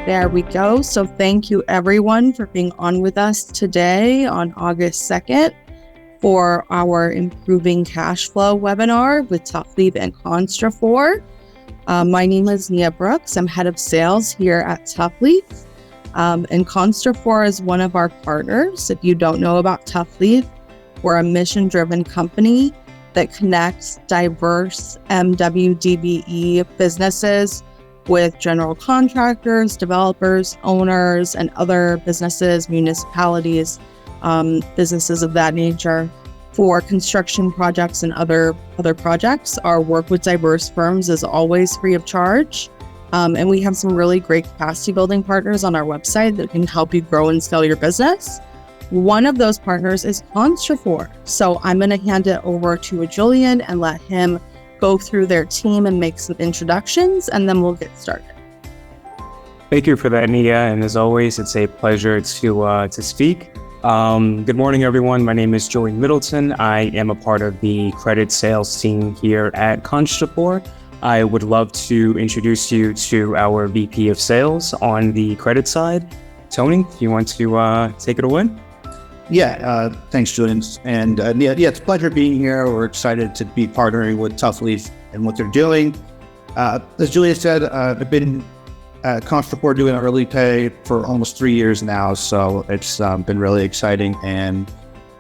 There we go. So thank you everyone for being on with us today on August 2nd for our Improving Cash Flow webinar with Tough Leaf and Constrafor. My name is Nia Brooks. I'm head of sales here at Tough Leaf. And Constrafor is one of our partners. If you don't know about Tough Leaf, we're a mission-driven company that connects diverse MWDBE businesses with general contractors, developers, owners, and other businesses, municipalities, businesses of that nature for construction projects and other projects. Our work with diverse firms is always free of charge. And we have some really great capacity building partners on our website that can help you grow and scale your business. One of those partners is Constrafor. So I'm going to hand it over to Julian and let him go through their team and make some introductions, and then we'll get started. Thank you for that, Nia. And as always, it's a pleasure to speak. Good morning, everyone. My name is Julian Middleton. I am a part of the credit sales team here at Constrafor. I would love to introduce you to our VP of sales on the credit side. Tony, do you want to take it away? Yeah, thanks, Julian. And yeah, it's a pleasure being here. We're excited to be partnering with Tough Leaf and what they're doing. As Julian said, I've been at Constrafor doing early pay for almost 3 years now. So it's been really exciting, and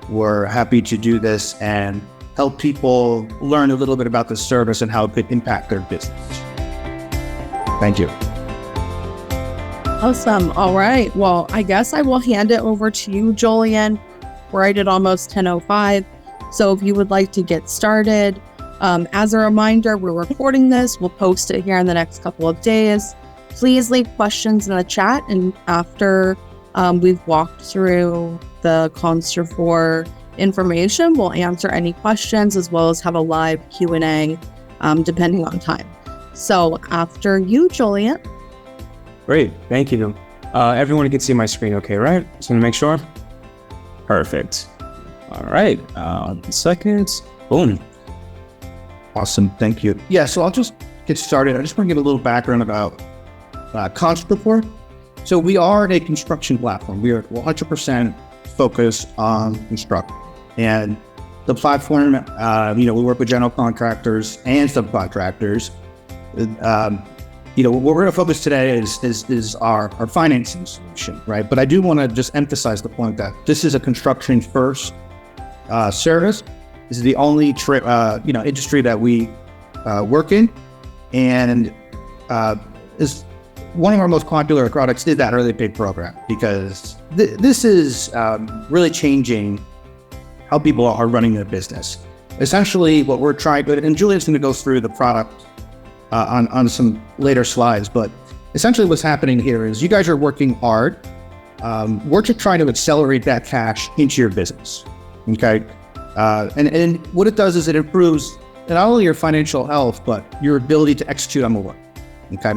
we're happy to do this and help people learn a little bit about the service and how it could impact their business. Thank you. Awesome. All right. Well, I guess I will hand it over to you, Julian. We're right at almost 10:05. So if you would like to get started, as a reminder, we're recording this. We'll post it here in the next couple of days. Please leave questions in the chat. And after we've walked through the Constrafor information, we'll answer any questions as well as have a live Q&A depending on time. So after you, Julian. Great, thank you. Everyone can see my screen okay, right? Just want to make sure. Perfect. All right, second, boom. Awesome, thank you. Yeah, so I'll just get started. I just want to give a little background about Constrafor. So we are a construction platform. We are 100% focused on construction. And the platform, we work with general contractors and subcontractors. What we're going to focus today is our financing solution, right? But I do want to just emphasize the point that this is a construction first service. This is the only industry that we work in, and is one of our most popular products is that early pay program, because this is really changing how people are running their business. Essentially, what we're trying to, and Julian's going to go through the product on some later slides, but essentially what's happening here is you guys are working hard. We're just trying to accelerate that cash into your business, okay? And what it does is it improves not only your financial health, but your ability to execute on the work, okay?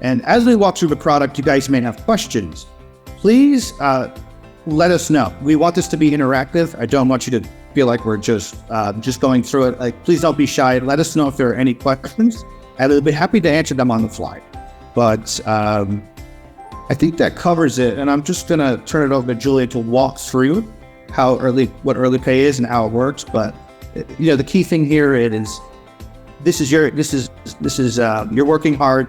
And as we walk through the product, you guys may have questions. Please let us know. We want this to be interactive. I don't want you to feel like we're just going through it. Like, please don't be shy. Let us know if there are any questions. And we'll be happy to answer them on the fly. But I think that covers it. And I'm just gonna turn it over to Julia to walk through what early pay is and how it works. But the key thing here is you're working hard.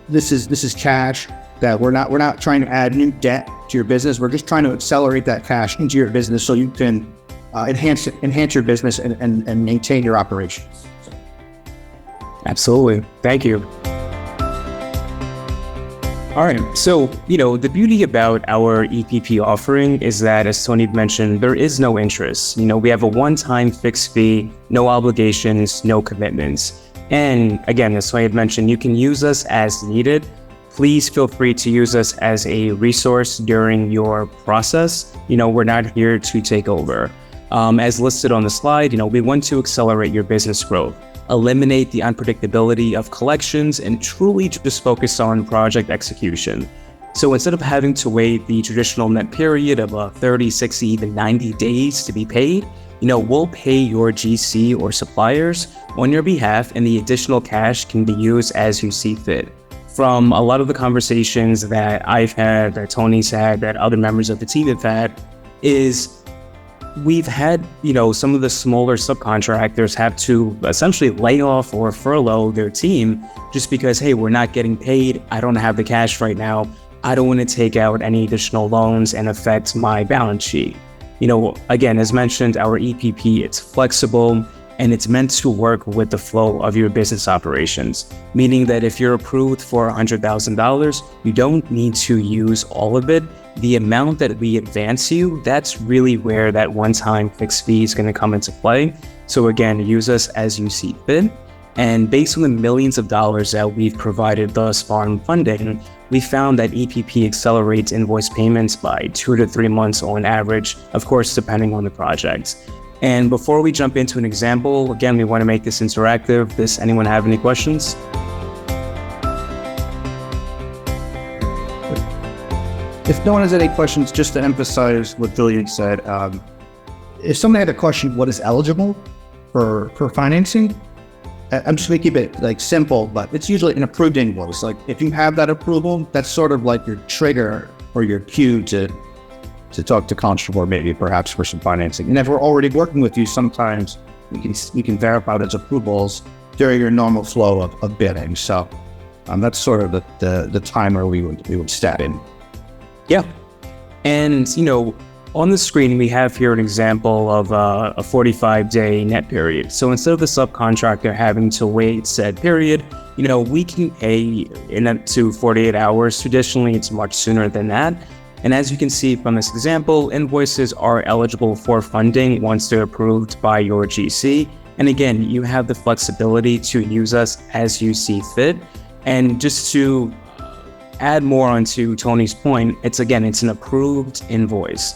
This is cash that we're not trying to add new debt to your business. We're just trying to accelerate that cash into your business so you can enhance your business and maintain your operations. Absolutely. Thank you. All right. So, the beauty about our EPP offering is that, as Tony mentioned, there is no interest. We have a one-time fixed fee, no obligations, no commitments. And again, as Tony had mentioned, you can use us as needed. Please feel free to use us as a resource during your process. We're not here to take over. As listed on the slide, we want to accelerate your business growth, eliminate the unpredictability of collections, and truly just focus on project execution. So instead of having to wait the traditional net period of 30, 60, even 90 days to be paid, we'll pay your GC or suppliers on your behalf, and the additional cash can be used as you see fit. from a lot of the conversations that I've had, that Tony's had, that other members of the team have had, is we've had, some of the smaller subcontractors have to essentially lay off or furlough their team just because, hey, we're not getting paid. I don't have the cash right now. I don't want to take out any additional loans and affect my balance sheet. Again, as mentioned, our EPP, it's flexible and it's meant to work with the flow of your business operations, meaning that if you're approved for $100,000, you don't need to use all of it. The amount that we advance you, that's really where that one-time fixed fee is going to come into play. So again, use us as you see fit. And based on the millions of dollars that we've provided thus far in funding, we found that EPP accelerates invoice payments by 2 to 3 months on average, of course, depending on the project. And before we jump into an example, again, we want to make this interactive. Does anyone have any questions? If no one has any questions, just to emphasize what Julian said, if someone had a question, what is eligible for financing? I'm just going to keep it simple, but it's usually an approved invoice. If you have that approval, that's sort of like your trigger or your cue to talk to Constrafor, maybe perhaps for some financing. And if we're already working with you, sometimes we can verify those approvals during your normal flow of bidding. So that's sort of the timer we would step in. Yeah. And, on the screen, we have here an example of a 45-day net period. So instead of the subcontractor having to wait said period, we can pay in up to 48 hours. Traditionally, it's much sooner than that. And as you can see from this example, invoices are eligible for funding once they're approved by your GC. And again, you have the flexibility to use us as you see fit. And just to add more onto Tony's point, it's an approved invoice.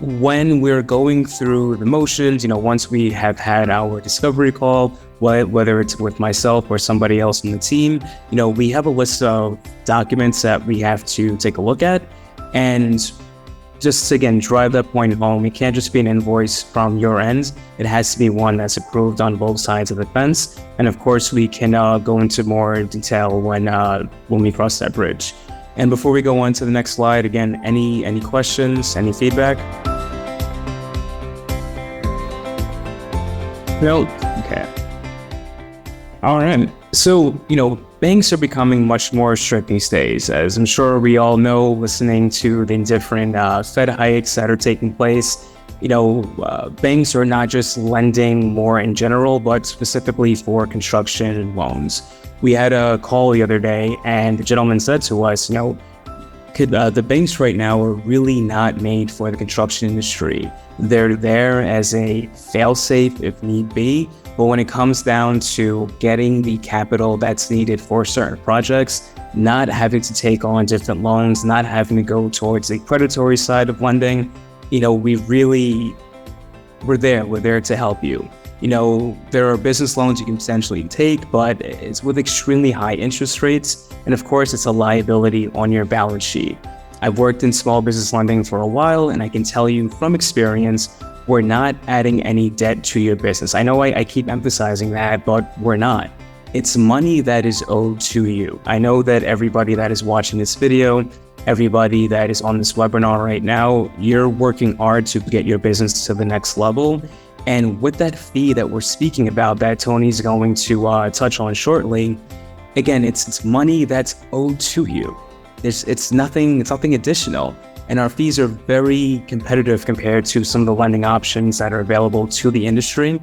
When we're going through the motions, once we have had our discovery call, whether it's with myself or somebody else in the team, we have a list of documents that we have to take a look at. And just to, again, drive that point home, it can't just be an invoice from your end. It has to be one that's approved on both sides of the fence. And of course, we can go into more detail when we cross that bridge. And before we go on to the next slide, again, any questions, any feedback? No? Okay. All right. So, banks are becoming much more strict these days, as I'm sure we all know, listening to the different Fed hikes that are taking place. Banks are not just lending more in general, but specifically for construction loans. We had a call the other day, and the gentleman said to us, the banks right now are really not made for the construction industry. They're there as a fail-safe if need be, but when it comes down to getting the capital that's needed for certain projects, not having to take on different loans, not having to go towards the predatory side of lending, we're there to help you. There are business loans you can potentially take, but it's with extremely high interest rates. And of course, it's a liability on your balance sheet. I've worked in small business lending for a while, and I can tell you from experience, we're not adding any debt to your business. I know I keep emphasizing that, but we're not. It's money that is owed to you. I know that everybody that is watching this video, everybody that is on this webinar right now, you're working hard to get your business to the next level. And with that fee that we're speaking about, that Tony's going to touch on shortly, again, it's money that's owed to you. It's nothing additional. And our fees are very competitive compared to some of the lending options that are available to the industry.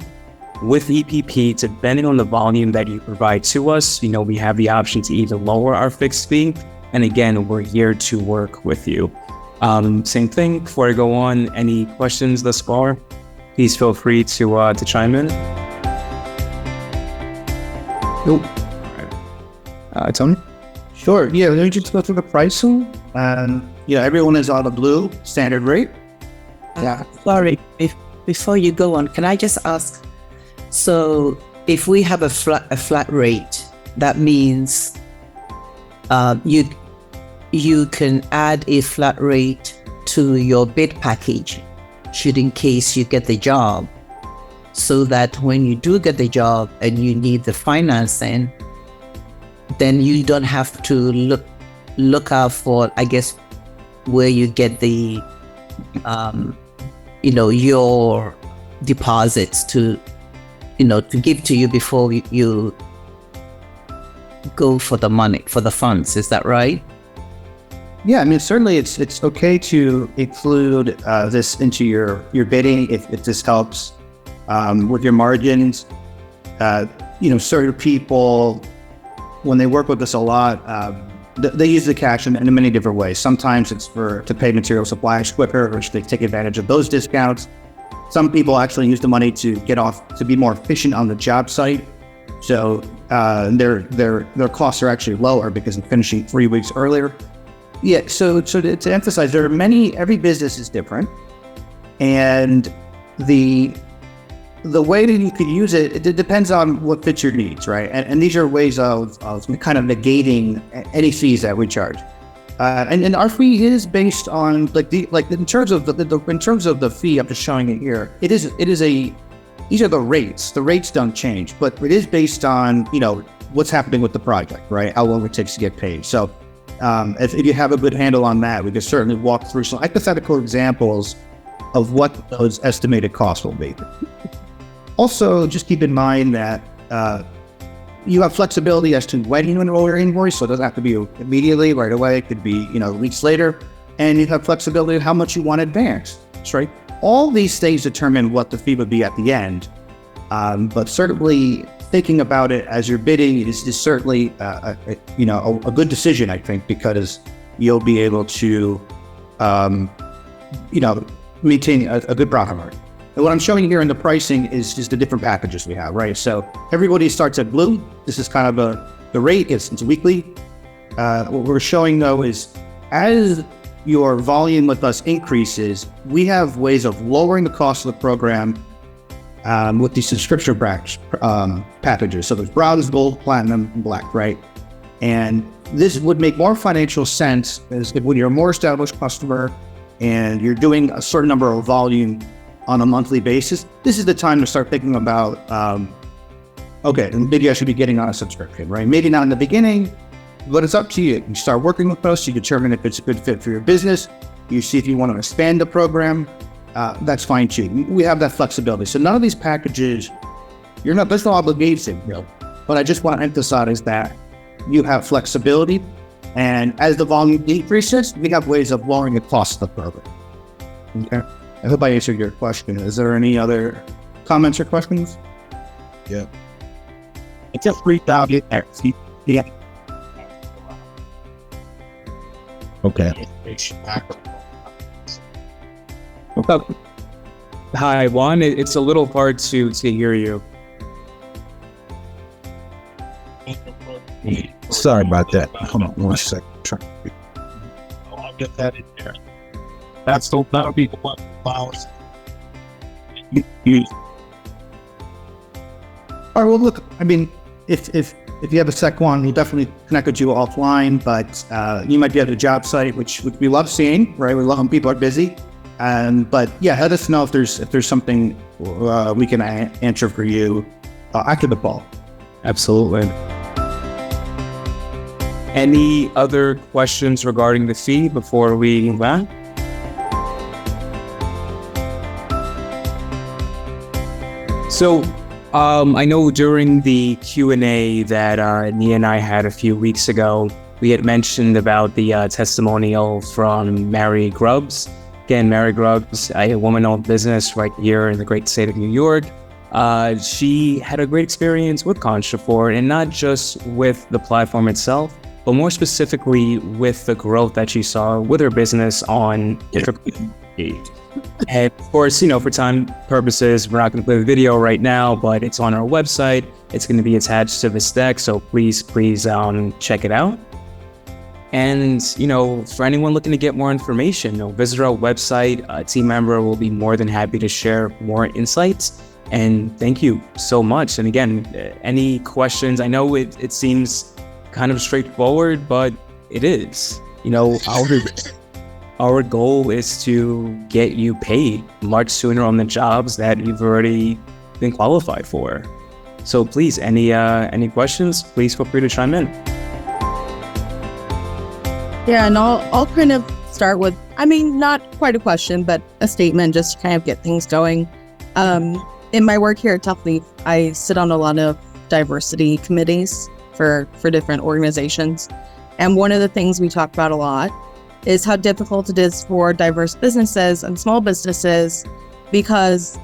With EPP, depending on the volume that you provide to us, we have the option to either lower our fixed fee. And again, we're here to work with you. Same thing, before I go on, any questions thus far? Please feel free to chime in. Nope. Tony? Sure. Yeah, let me just go through the pricing. Everyone is on the blue standard rate. Yeah. Sorry, before you go on, can I just ask? So, if we have a flat rate, that means you can add a flat rate to your bid package, should in case you get the job, so that when you do get the job and you need the financing, then you don't have to look out for, I guess, where you get the your deposits to give to you before you go for the money, for the funds. Is that right? Yeah, I mean, certainly it's okay to include this into your bidding if this helps with your margins. Certain people, when they work with us a lot, they use the cash in many different ways. Sometimes it's to pay material suppliers quicker, which they take advantage of those discounts. Some people actually use the money to be more efficient on the job site. So their costs are actually lower because they're finishing 3 weeks earlier. Yeah, so to emphasize, every business is different. And the way that you could use it depends on what fits your needs, right? And these are ways of kind of negating any fees that we charge. And our fee is based on in terms of the fee. I'm just showing it here. These are the rates. The rates don't change, but it is based on what's happening with the project, right? How long it takes to get paid. So if you have a good handle on that, we can certainly walk through some hypothetical examples of what those estimated costs will be. Also, just keep in mind that you have flexibility as to when you enroll your invoice, so it doesn't have to be immediately, right away. It could be, weeks later. And you have flexibility of how much you want advanced, right? All these things determine what the fee would be at the end. But certainly thinking about it as you're bidding is certainly a good decision, I think, because you'll be able to, maintain a good profit margin. And what I'm showing you here in the pricing is just the different packages we have, right? So everybody starts at blue. This is kind of the rate. It's weekly. What we're showing though is as your volume with us increases, we have ways of lowering the cost of the program with these subscription packages. So there's bronze, gold, platinum, and black, right? And this would make more financial sense as when you're a more established customer and you're doing a certain number of volume on a monthly basis. This is the time to start thinking about, okay, maybe I should be getting on a subscription, right? Maybe not in the beginning, but it's up to you. You start working with us, you determine if it's a good fit for your business. You see if you want to expand the program, that's fine too. We have that flexibility. So none of these packages, there's no obligation, but I just want to emphasize that you have flexibility. And as the volume decreases, we have ways of lowering the cost of the program. Okay. I hope I answered your question. Is there any other comments or questions? Yeah. It's just 3,000. Yeah. Okay. Hi, Juan. It's a little hard to hear you. Sorry about that. Hold on 1 second. I'll get that in there. That'll be what allows you. All right. Well, look. I mean, if you have a sec one, we'll definitely connect with you offline. But you might be at a job site, which we love seeing, right? We love when people are busy. But yeah, let us know if there's something we can answer for you after the call. Absolutely. Any other questions regarding the fee before we move on? So I know during the Q&A that Nia and I had a few weeks ago, we had mentioned about the testimonial from Mary Grubbs. Again, Mary Grubbs, a woman-owned business right here in the great state of New York. She had a great experience with Constrafor, and not just with the platform itself, but more specifically with the growth that she saw with her business on And of course, for time purposes, we're not going to play the video right now, but it's on our website. It's going to be attached to this deck, so please check it out. And, for anyone looking to get more information, visit our website. A team member will be more than happy to share more insights. And thank you so much. And again, any questions? I know it seems kind of straightforward, but it is. Our goal is to get you paid much sooner on the jobs that you've already been qualified for. So please, any questions, please feel free to chime in. Yeah, and I'll kind of start with, not quite a question, but a statement just to kind of get things going. In my work here at Tough Leaf, I sit on a lot of diversity committees for different organizations. And one of the things we talk about a lot is how difficult it is for diverse businesses and small businesses, because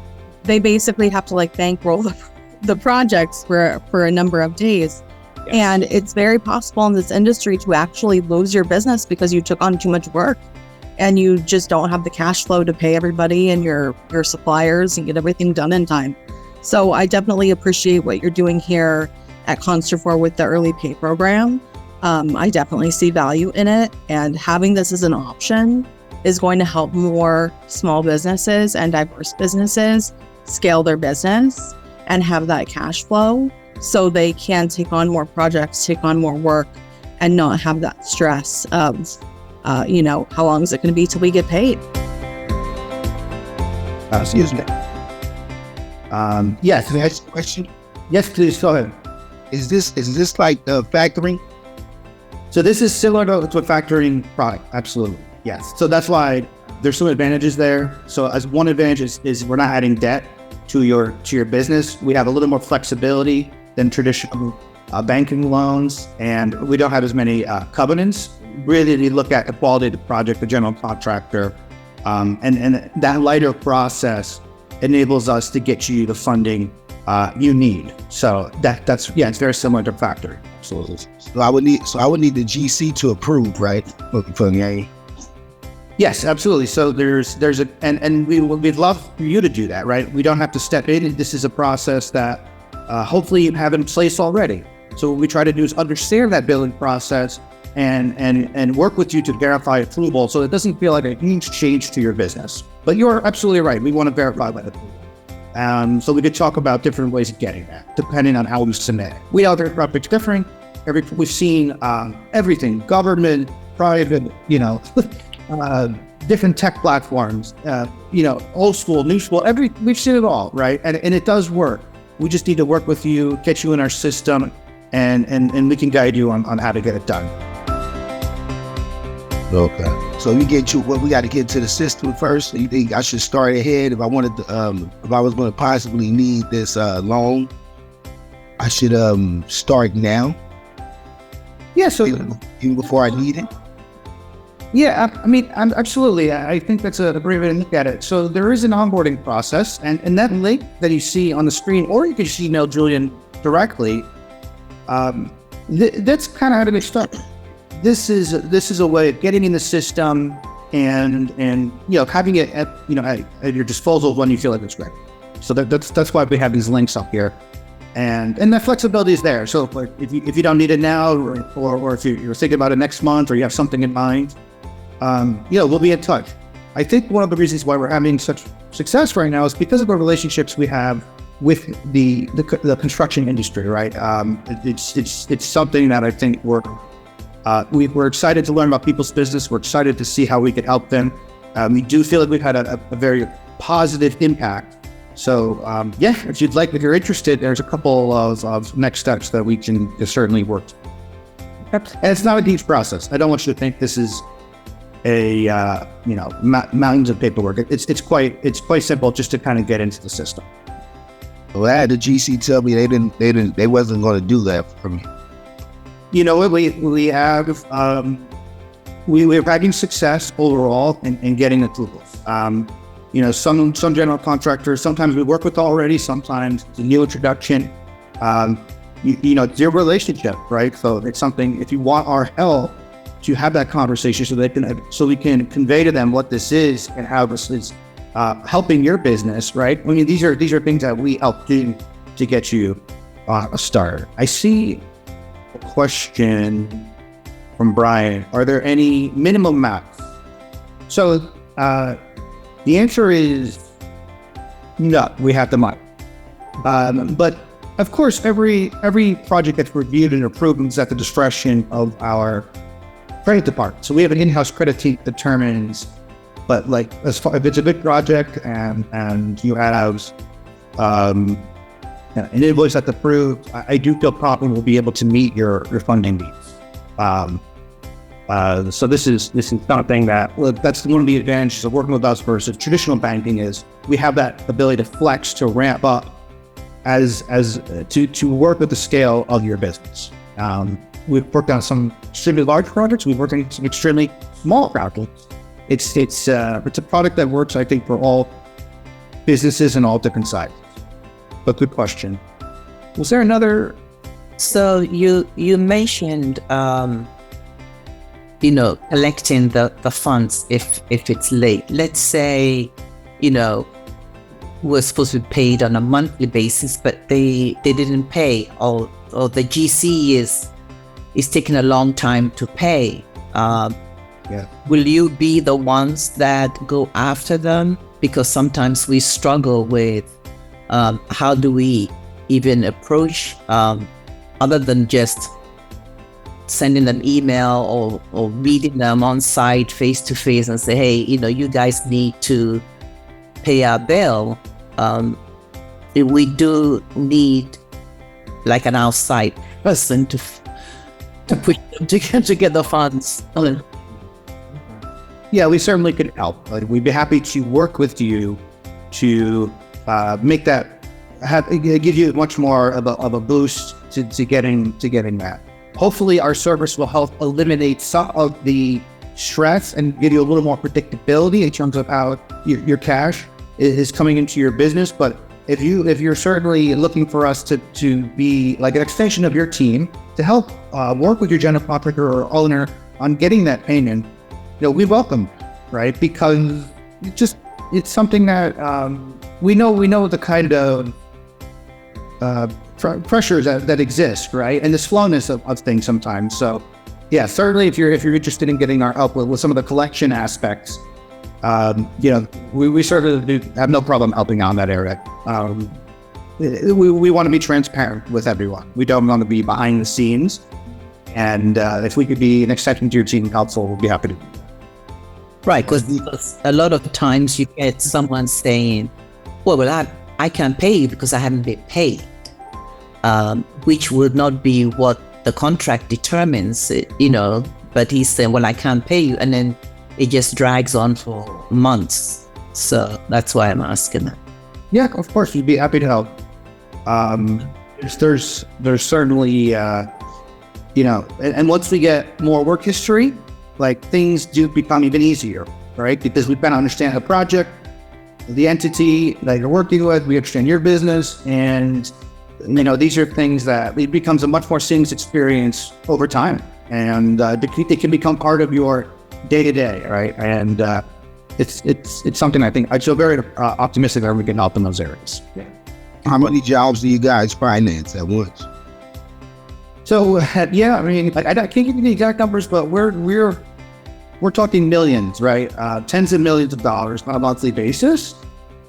they basically have to bankroll the projects for a number of days. Yes. And it's very possible in this industry to actually lose your business because you took on too much work and you just don't have the cash flow to pay everybody and your suppliers and get everything done in time. So I definitely appreciate what you're doing here at Constrafor with the early pay program. I definitely see value in it, and having this as an option is going to help more small businesses and diverse businesses scale their business and have that cash flow so they can take on more projects, take on more work, and not have that stress of, how long is it going to be till we get paid? Excuse me. Yes. Can I ask a question? Yes, please, go ahead. Is this like factoring? So this is similar to a factoring product, absolutely, yes. So that's why there's some advantages there. So as one advantage is we're not adding debt to your business. We have a little more flexibility than traditional banking loans, and we don't have as many covenants. Really, we look at the quality of the project, the general contractor, and that lighter process enables us to get you the funding you need. So that's it's very similar to factoring. Absolutely. So I would need the GC to approve, right? For me. Yes, absolutely. So we'd love for you to do that, right? We don't have to step in. This is a process that hopefully you have in place already. So what we try to do is understand that billing process and work with you to verify approval, so it doesn't feel like a huge change to your business. But you're absolutely right. We want to verify that approval. So we could talk about different ways of getting that, depending on how we submit it. We know every project's different. We've seen everything, government, private, different tech platforms, old school, new school, we've seen it all, right? And it does work. We just need to work with you, get you in our system, and we can guide you on how to get it done. Okay. So we got to get to the system first. So you think I should start ahead if I wanted to, if I was going to possibly need this loan, I should start now? Yeah. So even before I need it? Yeah, absolutely. I think that's a great way to look at it. So there is an onboarding process, and that link that you see on the screen, or you can just email Julian directly. That's kind of how to get started. This is a way of getting in the system and having it at your disposal when you feel like it's ready. So that's why we have these links up here, and that flexibility is there. So if you don't need it now, or if you're thinking about it next month, or you have something in mind, we'll be in touch. I think one of the reasons why we're having such success right now is because of the relationships we have with the construction industry, right? It's something that I think we're excited to learn about people's business. We're excited to see how we can help them. We do feel like we've had a very positive impact. So if you're interested, there's a couple of next steps that we can certainly work. And it's not a deep process. I don't want you to think this is mountains of paperwork. It's quite simple just to kind of get into the system. Well, I had the GC tell me they wasn't going to do that for me. We're having success overall in getting approvals. Some general contractors, sometimes we work with already, sometimes it's a new introduction. It's your relationship, right? So it's something, if you want our help to have that conversation so we can convey to them what this is and how this is helping your business, right? These are things that we help do to get you a start. I see a question from Brian. Are there any minimum amounts? So the answer is no, we have the money. But of course, every project that's reviewed and approved is at the discretion of our credit department. So we have an in-house credit team that determines, but if it's a big project and you have an invoice that's approved, I do feel confident we'll be able to meet your funding needs. So this is something that's one of the advantages of working with us versus traditional banking is we have that ability to flex, to ramp up to work with the scale of your business. We've worked on some extremely large projects. We've worked on some extremely small projects. It's a product that works, I think, for all businesses and all different sizes. But good question. Was there another? So you mentioned, collecting the funds if it's late. Let's say, we're supposed to be paid on a monthly basis, but they didn't pay, or the GC is taking a long time to pay. Will you be the ones that go after them? Because sometimes we struggle with how do we even approach, other than just sending them email or meeting them on site face to face and say, hey, you guys need to pay our bill. We do need like an outside person to push them to get the funds. Yeah, we certainly could help. We'd be happy to work with you to make that give you much more of a boost to getting that. Hopefully, our service will help eliminate some of the stress and give you a little more predictability in terms of how your cash is coming into your business. But if you're certainly looking for us to be like an extension of your team to help work with your general contractor or owner on getting that payment, we welcome, right? Because it's something that we know the kind of pressures that exist, right? And the slowness of things sometimes. So yeah, certainly if you're interested in getting our help with some of the collection aspects, we certainly have no problem helping out in that area. We want to be transparent with everyone. We don't want to be behind the scenes. And if we could be an extension to your team helpful, we'll be happy to do that. Right, because a lot of times you get someone saying, well, I can't pay you because I haven't been paid, which would not be what the contract determines, but he's saying, well, I can't pay you. And then it just drags on for months. So that's why I'm asking that. Yeah, of course, we'd be happy to help. There's certainly, and once we get more work history, like things do become even easier, right? Because we better understand the project, the entity that you're working with, we understand your business, and these are things that it becomes a much more seamless experience over time, and it can become part of your day-to-day, right? And it's something I think I feel very optimistic that we can help in those areas. Yeah. How many jobs do you guys finance at once? So yeah, I mean, I can't give you the exact numbers, but we're talking millions, right? Tens of millions of dollars on a monthly basis.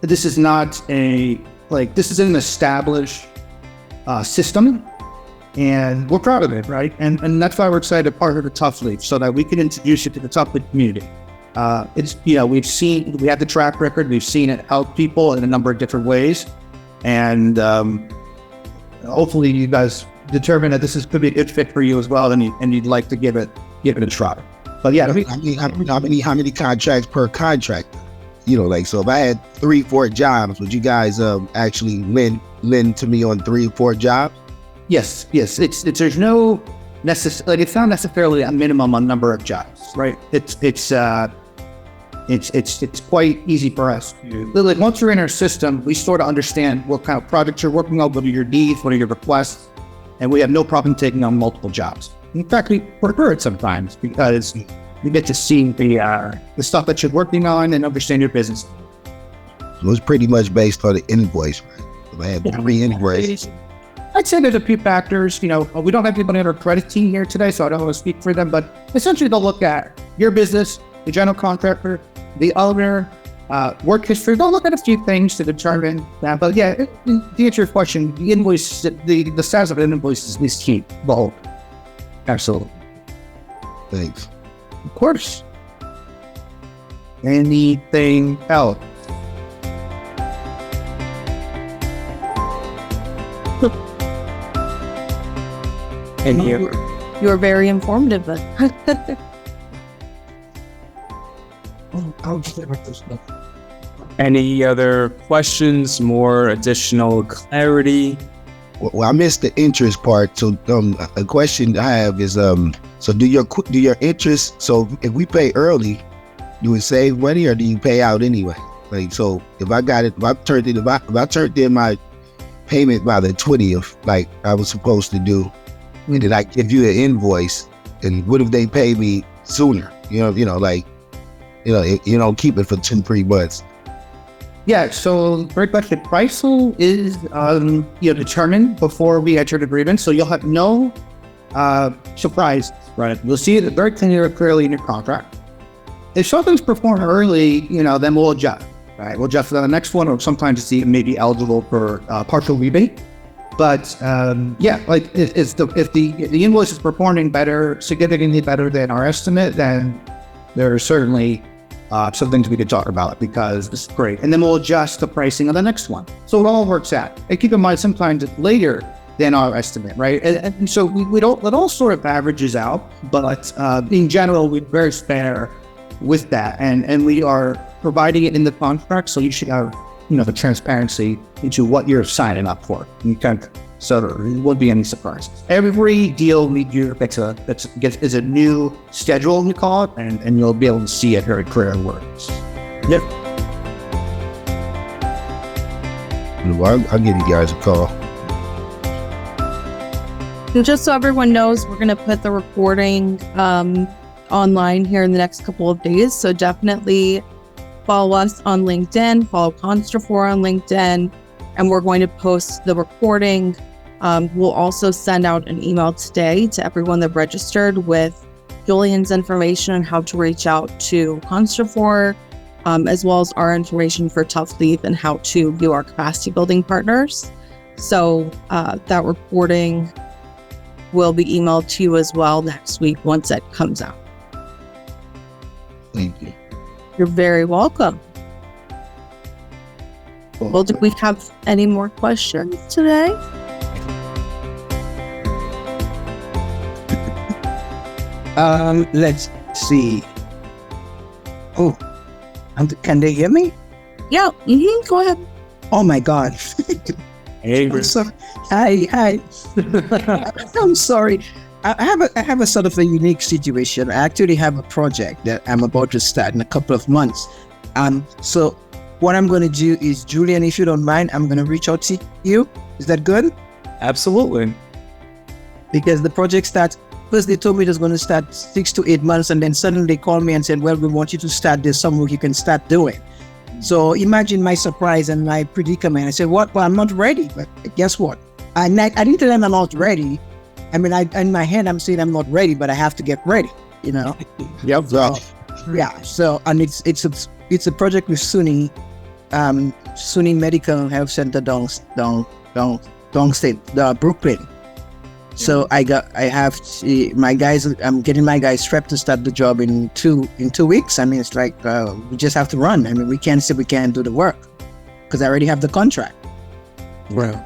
This is not this is an established system, and we're proud of it, right? And that's why we're excited to partner with Tough Leaf so that we can introduce you to the Tough Leaf community. We have the track record, we've seen it help people in a number of different ways, and hopefully you guys determine that could be a good fit for you as well, and you'd like to give it a try. But yeah, how many contracts per contractor? So if I had 3-4 jobs, would you guys actually lend to me on 3 or 4 jobs? Yes. There's no necessarily. It's not necessarily a minimum on number of jobs, right? It's quite easy for us to. Like once you're in our system, we sort of understand what kind of projects you're working on, what are your needs, what are your requests, and we have no problem taking on multiple jobs. In fact, we prefer it sometimes because you get to see the stuff that you're working on and understand your business. So it's pretty much based on the invoice, right? If I have 3 invoices. I'd say there's a few factors. We don't have anybody on our credit team here today, so I don't want to speak for them, but essentially they'll look at your business, the general contractor, the owner, work history. They'll look at a few things to determine that. But yeah, to answer your question, the invoice, the status of an invoice is key. Well, absolutely. Thanks. Of course. Anything else? And you were very informative then. Any other questions, more additional clarity? Well, I missed the interest part. So a question I have is so do your interest, so if we pay early, do we save money or do you pay out anyway? Like, so if I turned in my payment by the 20th, like I was supposed to do, and then I give you an invoice, and what if they pay me sooner? You don't keep it for 2-3 months. Yeah, so great question. Pricing is determined before we enter the agreement, so you'll have no surprise, right? You'll see it very clearly in your contract. If something's performed early, then we'll adjust, right? We'll adjust for the next one, or sometimes it's even maybe eligible for partial rebate. But if the invoice is performing significantly better than our estimate, then there are certainly some things we could talk about, because this is great. And then we'll adjust the pricing of the next one. So it all works out. And keep in mind, sometimes it's later than our estimate, right? And so it all sort of averages out, but in general, we're very fair with that. And we are providing it in the contract, so you should have, the transparency into what you're signing up for. So there won't be any surprises. Every deal we do is a new schedule, we call it, and you'll be able to see it very clearly where it is. Yep. I'll give you guys a call. And just so everyone knows, we're going to put the recording online here in the next couple of days. So definitely follow us on LinkedIn, follow Constrafor on LinkedIn, and we're going to post the recording. We'll also send out an email today to everyone that registered with Julian's information on how to reach out to Constrafor, as well as our information for Tough Leaf and how to view our capacity building partners. So that recording will be emailed to you as well next week once it comes out. Thank you. You're very welcome. Well, do we have any more questions today? Let's see. Oh, can they hear me? Yeah. Go ahead. Oh my God. Hey, I'm sorry. Hi. I'm sorry. I have a sort of a unique situation. I actually have a project that I'm about to start in a couple of months. So what I'm going to do is, Julian, if you don't mind, I'm going to reach out to you. Is that good? Absolutely. Because the project starts, first they told me it was going to start 6 to 8 months, and then suddenly they called me and said, well, we want you to start this, some work you can start doing. So imagine my surprise and my predicament. I said, what? Well, I'm not ready. But guess what? I didn't tell them I'm not ready. I mean, in my head, I'm saying I'm not ready, but I have to get ready, Yep. Yeah. So, and it's a project with SUNY Medical Health Center downstate, Brooklyn. So I have my guys. I'm getting my guys prepped to start the job in two weeks. I mean, it's like we just have to run. I mean, we can't say we can't do the work because I already have the contract. Right.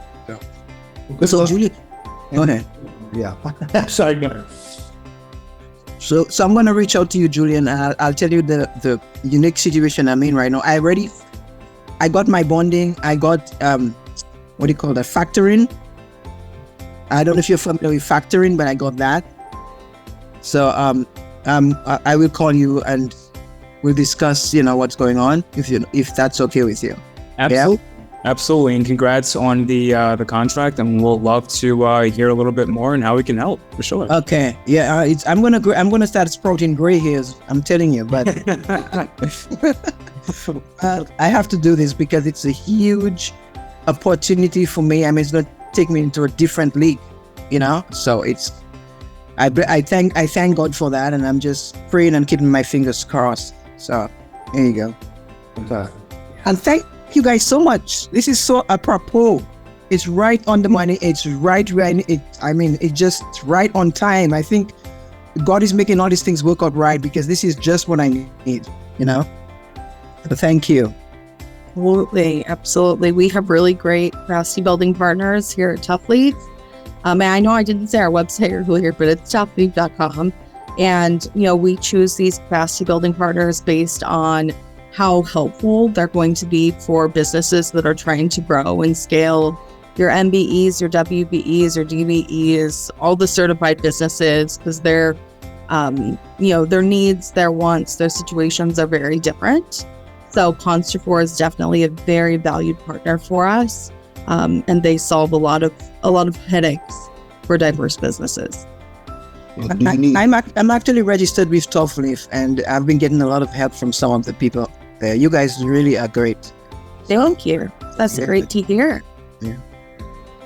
So Julie, go ahead. Yeah. Sorry, no. So I'm going to reach out to you, Julian. I'll tell you the unique situation I'm in right now. I got my bonding. I got what do you call that? Factoring. I don't know if you're familiar with factoring, but I got that. So I will call you and we'll discuss, what's going on if that's okay with you. Absolutely. Yeah? Absolutely. And congrats on the contract, and we'll love to hear a little bit more and how we can help, for sure. Okay. Yeah. I'm gonna start sprouting gray hairs. I'm telling you, but I have to do this because it's a huge opportunity for me. I mean, it's gonna take me into a different league, So I thank God for that, and I'm just praying and keeping my fingers crossed. So there you go. Okay. And thank you guys so much. This is so apropos. It's right on the money. It's right. It's just right on time. I think God is making all these things work out right, because this is just what I need, So thank you. Absolutely. We have really great capacity building partners here at Tough Leaf. And I know I didn't say our website earlier, but it's toughleaf.com. And, we choose these capacity building partners based on how helpful they're going to be for businesses that are trying to grow and scale. Your MBEs, your WBEs, your DBEs, all the certified businesses, because their needs, their wants, their situations are very different. So Constrafor is definitely a very valued partner for us, and they solve a lot of headaches for diverse businesses. I'm actually registered with Tough Leaf, and I've been getting a lot of help from some of the people there. You guys really are great. Thank you. That's great to hear. Yeah.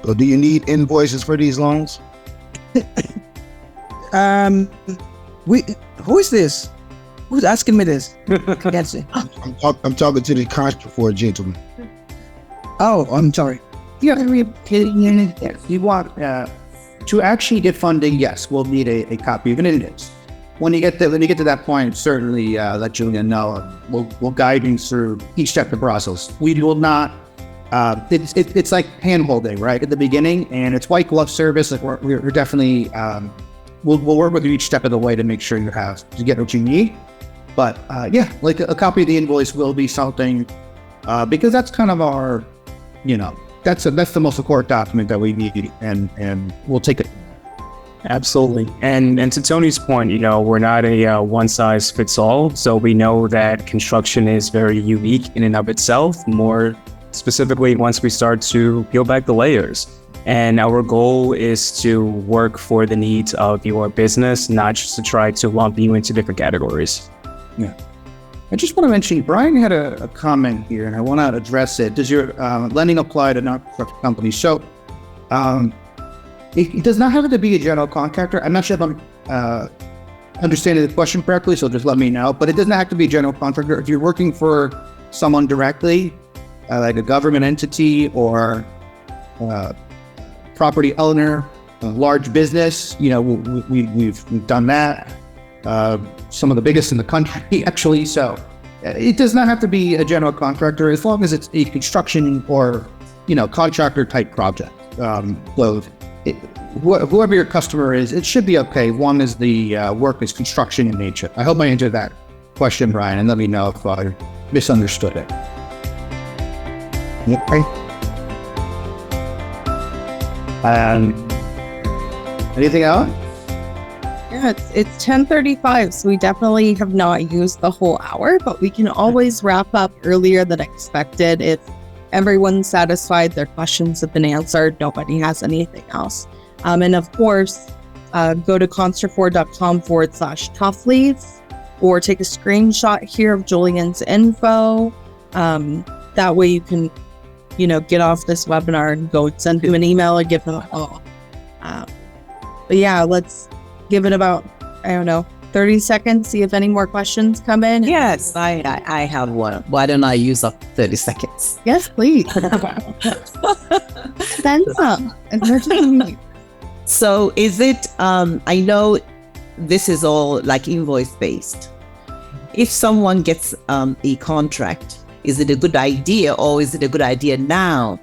So do you need invoices for these loans? Who is this? Who's asking me this? I can't say. I'm talking to the Constrafor gentleman. Oh, I'm sorry. You want to actually get funding? Yes, we'll need a copy of an invoice. When you get to that point, certainly let Julian know. We'll guide you through each step of the process. We will not. It's like hand-holding, right, at the beginning, and it's white glove service. Like we're definitely we'll work with you each step of the way to make sure you get what you need. But like a copy of the invoice will be something because that's kind of our, that's the most important document that we need, and we'll take it. Absolutely. And to Tony's point, we're not a one size fits all. So we know that construction is very unique in and of itself, more specifically once we start to peel back the layers. And our goal is to work for the needs of your business, not just to try to lump you into different categories. Yeah. I just want to mention, Brian had a comment here, and I want to address it. Does your lending apply to non-construction companies? So it does not have to be a general contractor. I'm not sure if I'm understanding the question correctly, so just let me know. But it doesn't have to be a general contractor. If you're working for someone directly, like a government entity or property owner, a large business, we've done that. Some of the biggest in the country, actually. So it does not have to be a general contractor as long as it's a construction or, contractor type project. Whoever your customer is, it should be okay, as long as the work is construction in nature. I hope I answered that question, Brian, and let me know if I misunderstood it. Okay. Anything else? Yeah, it's 10:35, so we definitely have not used the whole hour, but we can always wrap up earlier than expected if everyone's satisfied, their questions have been answered, nobody has anything else. And of course, go to constrafor.com/Tough Leaf, or take a screenshot here of Julian's info. That way you can, get off this webinar and go send him an email or give him a call. But yeah, let's give it about, 30 seconds, see if any more questions come in. Yes, I have one. Why don't I use up 30 seconds? Yes, please. Send some. So is it, I know this is all like invoice based. If someone gets a contract, is it a good idea, or is it a good idea now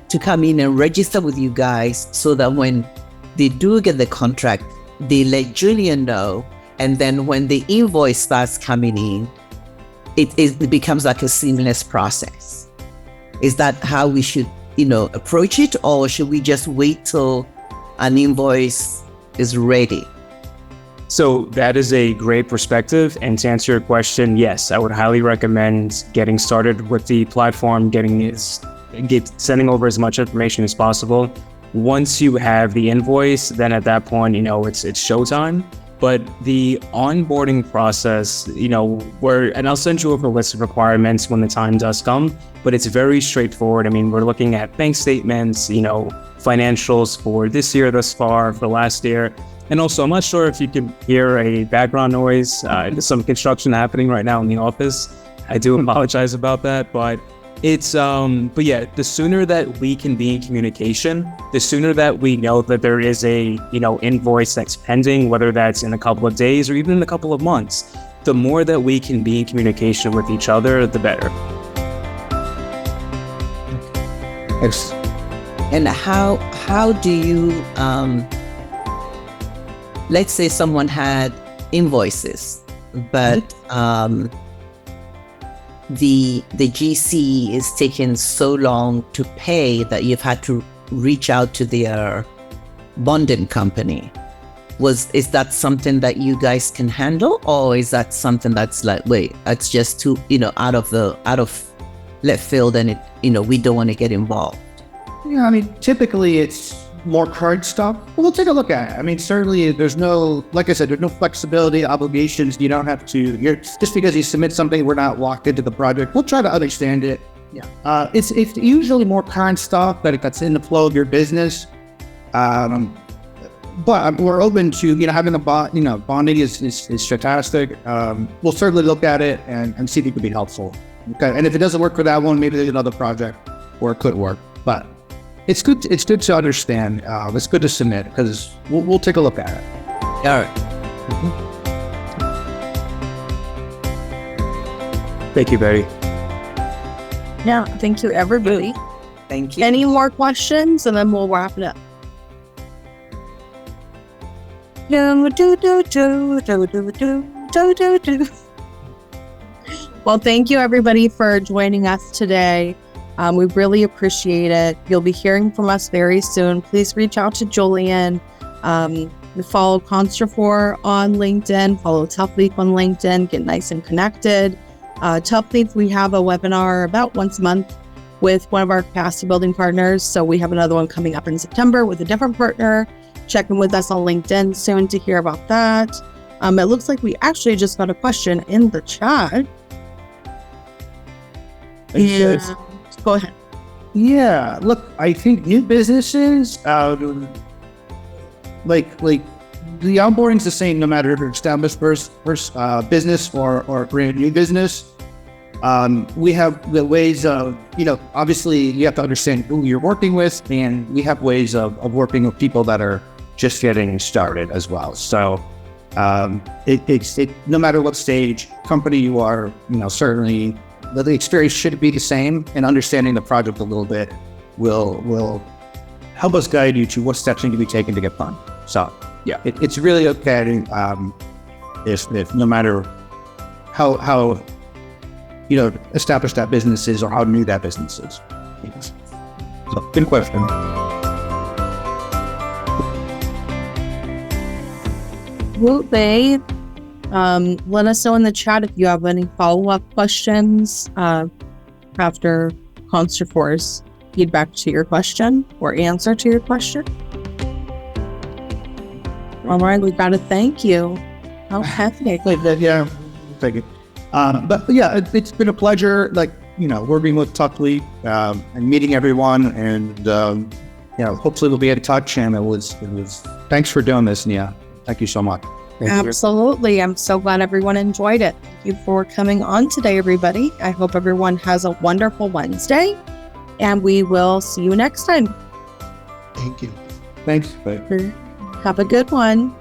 to come in and register with you guys so that when they do get the contract, they let Julian know, and then when the invoice starts coming in, it becomes like a seamless process? Is that how we should, approach it, or should we just wait till an invoice is ready? So that is a great perspective. And to answer your question, yes, I would highly recommend getting started with the platform, sending over as much information as possible. Once you have the invoice, then at that point, it's showtime. But the onboarding process, and I'll send you over a list of requirements when the time does come, but it's very straightforward. I mean, we're looking at bank statements, financials for this year thus far, for last year. And also, I'm not sure if you can hear a background noise. There's some construction happening right now in the office. I do apologize about that, but but yeah, the sooner that we can be in communication, the sooner that we know that there is a, invoice that's pending, whether that's in a couple of days or even in a couple of months, the more that we can be in communication with each other, the better. Yes. And how do you, let's say someone had invoices, but the GC is taking so long to pay that you've had to reach out to their bonding company. Is that something that you guys can handle, or is that something that's like, wait, that's just too, out of left field, and we don't want to get involved? Yeah, I mean, typically it's more current stuff. We'll take a look at it. I mean, certainly there's no, like I said, there's no flexibility, obligations. You don't have to, just because you submit something, we're not locked into the project. We'll try to understand it. Yeah. It's usually more current stuff that's in the flow of your business. But we're open to, having a bonding is fantastic. We'll certainly look at it and see if it could be helpful. Okay. And if it doesn't work for that one, maybe there's another project where it could work. But it's good to understand. It's good to submit, because we'll take a look at it. All right. Thank you, Barry. Yeah, thank you, everybody. Thank you. Any more questions, and then we'll wrap it up. Well, thank you, everybody, for joining us today. We really appreciate it. You'll be hearing from us very soon. Please reach out to Julian. Follow Constrafor on LinkedIn. Follow Tough Leaf on LinkedIn. Get nice and connected. Tough Leaf, we have a webinar about once a month with one of our capacity building partners. So we have another one coming up in September with a different partner. Check in with us on LinkedIn soon to hear about that. It looks like we actually just got a question in the chat. Yeah. Go ahead. Yeah, look, I think new businesses, like the onboarding's the same no matter if you're established first business or brand new business. We have the ways of, obviously you have to understand who you're working with, and we have ways of working with people that are just getting started as well. So it's no matter what stage company you are, certainly the experience should be the same, and understanding the project a little bit will help us guide you to what steps need to be taken to get done. So yeah, it's really okay if no matter how established that business is or how new that business is. Yes. So good question. Absolutely. Let us know in the chat if you have any follow-up questions after Constrafor's feedback to your question or answer to your question. All right, we've got to thank you. How heavy. Yeah, thank you. But yeah, it's been a pleasure, working with Tough Leaf and meeting everyone, and hopefully we'll be in touch. And it was. Thanks for doing this, Nia. Thank you so much. Absolutely. I'm so glad everyone enjoyed it. Thank you for coming on today, everybody. I hope everyone has a wonderful Wednesday, and we will see you next time. Thank you. Thanks. Bye. Have a good one.